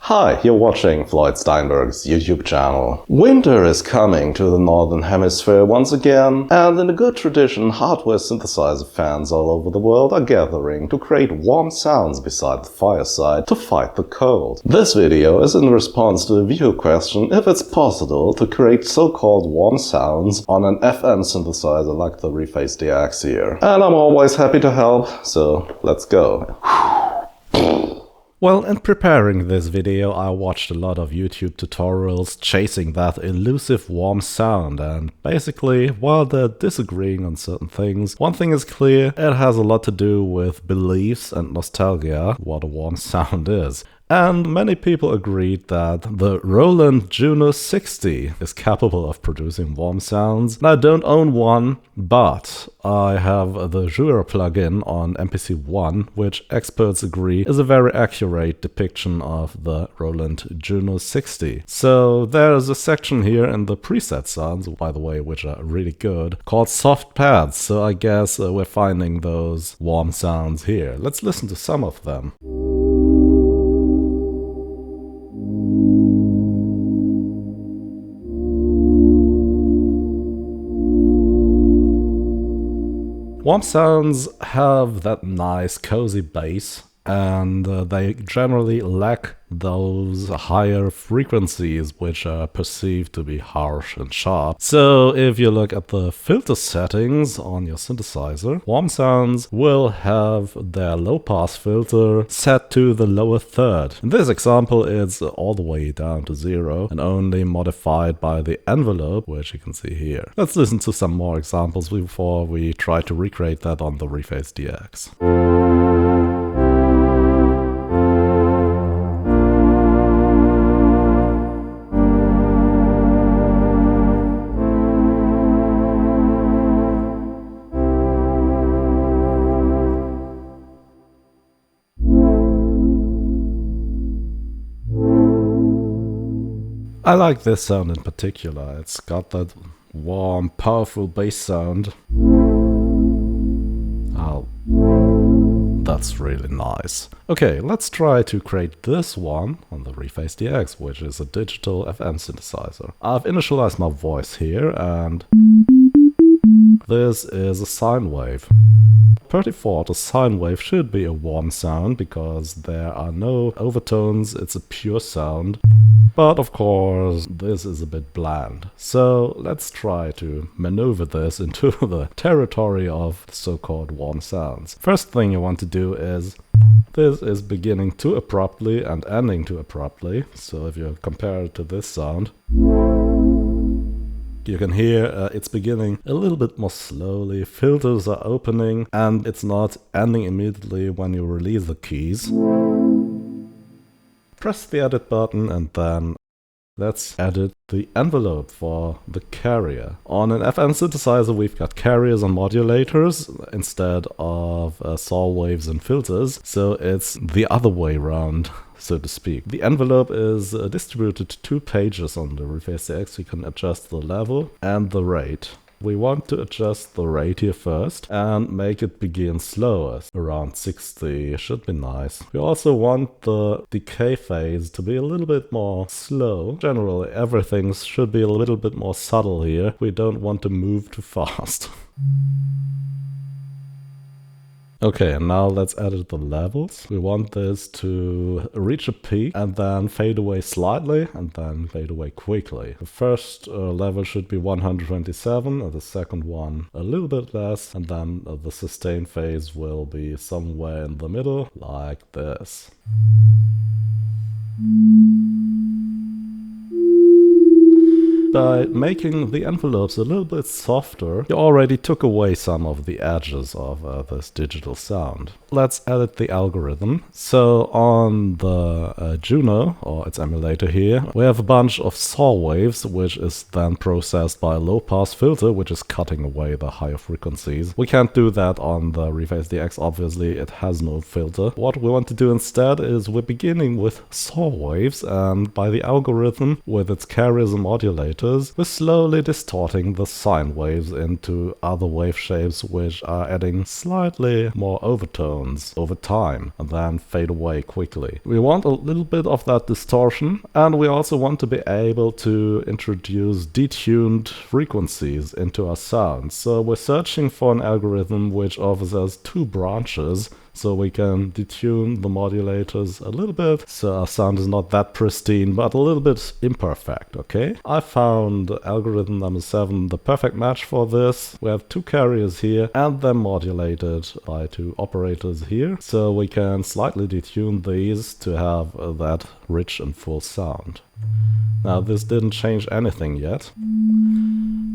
Hi, you're watching Floyd Steinberg's YouTube channel. Winter is coming to the Northern Hemisphere once again, and in a good tradition, hardware synthesizer fans all over the world are gathering to create warm sounds beside the fireside to fight the cold. This video is in response to the viewer question if it's possible to create so-called warm sounds on an FM synthesizer like the Reface DX here. And I'm always happy to help, so let's go. Well, in preparing this video, I watched a lot of YouTube tutorials chasing that elusive warm sound, and basically, while they're disagreeing on certain things, one thing is clear: it has a lot to do with beliefs and nostalgia, what a warm sound is. And many people agreed that the Roland Juno 60 is capable of producing warm sounds. And I don't own one, but I have the Jura plugin on MPC-1, which experts agree is a very accurate depiction of the Roland Juno 60. So there's a section here in the preset sounds, by the way, which are really good, called soft pads. So I guess we're finding those warm sounds here. Let's listen to some of them. Warm sounds have that nice cozy bass, and they generally lack those higher frequencies which are perceived to be harsh and sharp. So if you look at the filter settings on your synthesizer, warm sounds will have their low pass filter set to the lower third. In this example, it's all the way down to 0 and only modified by the envelope, which you can see here. Let's listen to some more examples before we try to recreate that on the Reface DX. I like this sound in particular. It's got that warm, powerful bass sound. Oh, that's really nice. Okay, let's try to create this one on the Reface DX, which is a digital FM synthesizer. I've initialized my voice here, and this is a sine wave. Per default, a sine wave should be a warm sound because there are no overtones, it's a pure sound. But of course, this is a bit bland. So let's try to maneuver this into the territory of so-called warm sounds. First thing you want to do is, this is beginning too abruptly and ending too abruptly. So if you compare it to this sound, you can hear it's beginning a little bit more slowly, filters are opening, and it's not ending immediately when you release the keys. Press the edit button and then let's edit the envelope for the carrier. On an FM synthesizer, we've got carriers and modulators instead of saw waves and filters, so it's the other way around, so to speak. The envelope is distributed to 2 pages on the Reface DX. You can adjust the level and the rate. We want to adjust the rate here first and make it begin slower. Around 60 should be nice. We also want the decay phase to be a little bit more slow. Generally, everything should be a little bit more subtle here. We don't want to move too fast. Okay, and now let's edit the levels. We want this to reach a peak and then fade away slightly and then fade away quickly. The first level should be 127 and the second one a little bit less, and then the sustain phase will be somewhere in the middle, like this. By making the envelopes a little bit softer, you already took away some of the edges of this digital sound. Let's edit the algorithm. So on the Juno, or its emulator here, we have a bunch of saw waves, which is then processed by a low-pass filter, which is cutting away the higher frequencies. We can't do that on the Reface DX, obviously, it has no filter. What we want to do instead is we're beginning with saw waves, and by the algorithm, with its carriers and modulators, modulators, we're slowly distorting the sine waves into other wave shapes which are adding slightly more overtones over time and then fade away quickly. We want a little bit of that distortion, and we also want to be able to introduce detuned frequencies into our sound. So we're searching for an algorithm which offers us two branches, so we can detune the modulators a little bit, so our sound is not that pristine, but a little bit imperfect, okay? I found algorithm number 7 the perfect match for this. We have two carriers here, and they're modulated by two operators here, so we can slightly detune these to have that rich and full sound. Now, this didn't change anything yet.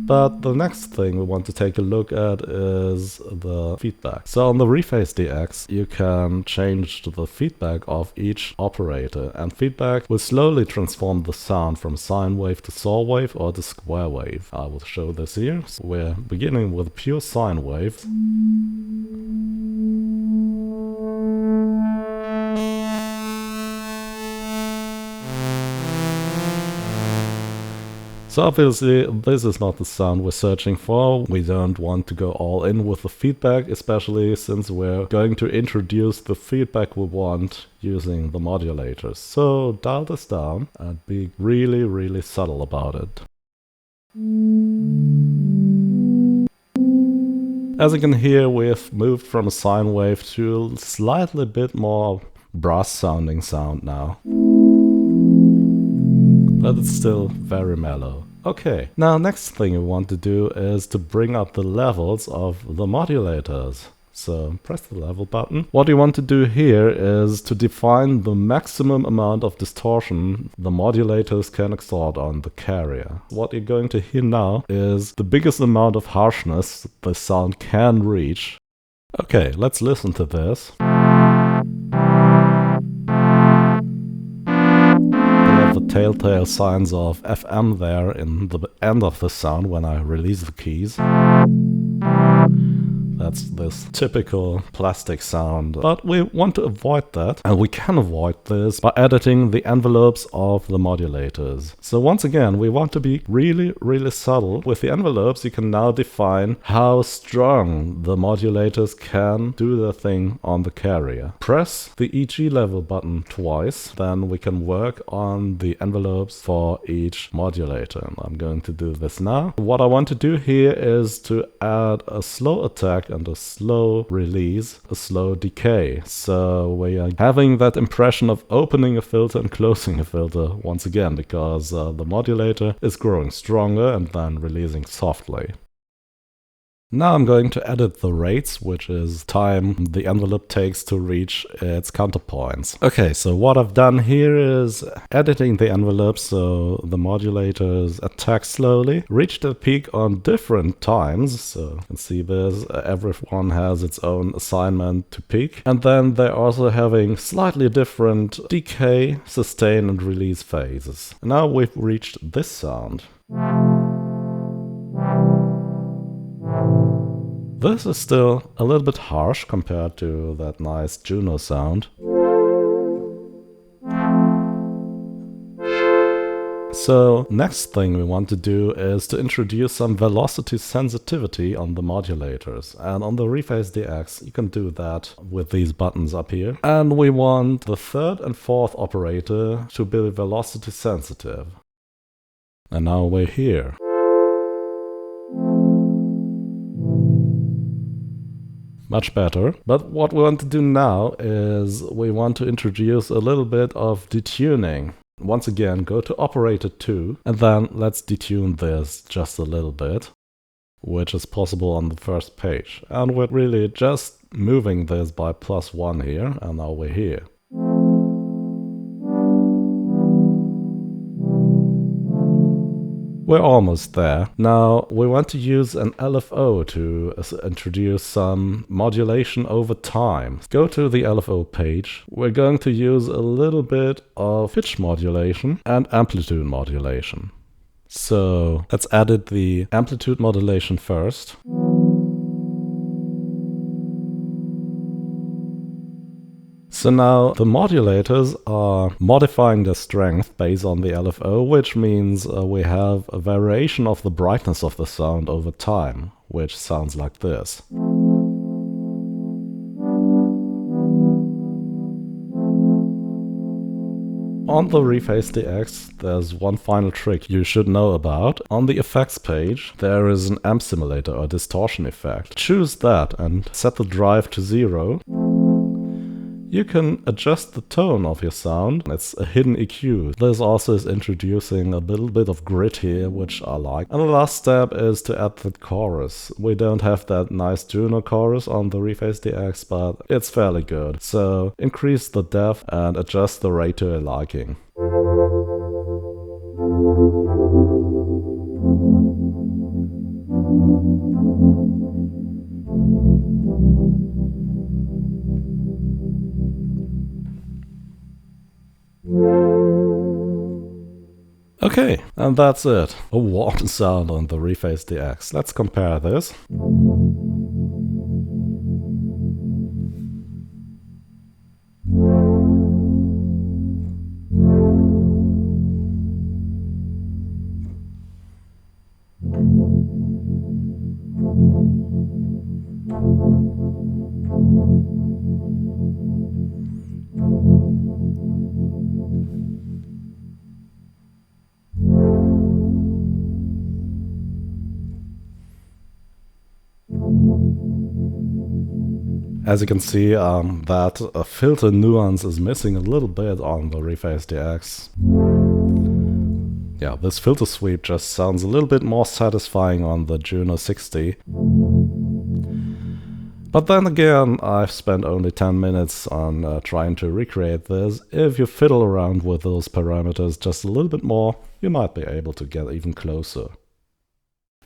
But the next thing we want to take a look at is the feedback. So on the Reface DX, you can change the feedback of each operator, and feedback will slowly transform the sound from sine wave to saw wave or to square wave. I will show this here. So we're beginning with pure sine wave. So obviously this is not the sound we're searching for. We don't want to go all in with the feedback, especially since we're going to introduce the feedback we want using the modulators. So dial this down and be really, really subtle about it. As you can hear, we've moved from a sine wave to a slightly bit more brass sounding sound now. But it's still very mellow. Okay, now next thing we want to do is to bring up the levels of the modulators. So press the level button. What you want to do here is to define the maximum amount of distortion the modulators can exert on the carrier. What you're going to hear now is the biggest amount of harshness the sound can reach. Okay, let's listen to this. The telltale signs of FM there in the end of the sound when I release the keys. That's this typical plastic sound, but we want to avoid that, and we can avoid this by editing the envelopes of the modulators. So once again, we want to be really, really subtle. With the envelopes, you can now define how strong the modulators can do their thing on the carrier. Press the EG level button twice, then we can work on the envelopes for each modulator. And I'm going to do this now. What I want to do here is to add a slow attack and a slow release, a slow decay. So we are having that impression of opening a filter and closing a filter once again, because the modulator is growing stronger and then releasing softly. Now I'm going to edit the rates, which is time the envelope takes to reach its counterpoints. Okay, so what I've done here is editing the envelope so the modulators attack slowly, reach the peak on different times. So you can see this, everyone has its own assignment to peak. And then they're also having slightly different decay, sustain and release phases. Now we've reached this sound. This is still a little bit harsh compared to that nice Juno sound. So next thing we want to do is to introduce some velocity sensitivity on the modulators. And on the Reface DX you can do that with these buttons up here. And we want the third and fourth operator to be velocity sensitive. And now we're here. Much better. But what we want to do now is we want to introduce a little bit of detuning. Once again, go to operator 2 and then let's detune this just a little bit, which is possible on the first page. And we're really just moving this by +1 here, and now we're here. We're almost there. Now we want to use an LFO to introduce some modulation over time. Go to the LFO page. We're going to use a little bit of pitch modulation and amplitude modulation. So let's edit the amplitude modulation first. So now the modulators are modifying their strength based on the LFO, which means we have a variation of the brightness of the sound over time, which sounds like this. On the Reface DX, there's one final trick you should know about. On the effects page, there is an amp simulator or distortion effect. Choose that and set the drive to 0. You can adjust the tone of your sound. It's a hidden EQ. This also is introducing a little bit of grit here, which I like. And the last step is to add the chorus. We don't have that nice Juno chorus on the Reface DX, but it's fairly good. So increase the depth and adjust the rate to your liking. Okay, and that's it. A warm sound on the Reface DX. Let's compare this. As you can see, that filter nuance is missing a little bit on the Reface DX. Yeah, this filter sweep just sounds a little bit more satisfying on the Juno 60. But then again, I've spent only 10 minutes on trying to recreate this. If you fiddle around with those parameters just a little bit more, you might be able to get even closer.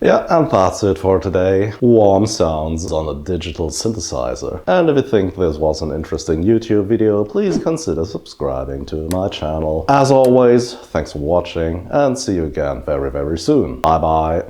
Yeah, and that's it for today. Warm sounds on a digital synthesizer. And if you think this was an interesting YouTube video, please consider subscribing to my channel. As always, thanks for watching and see you again very, very soon. Bye bye.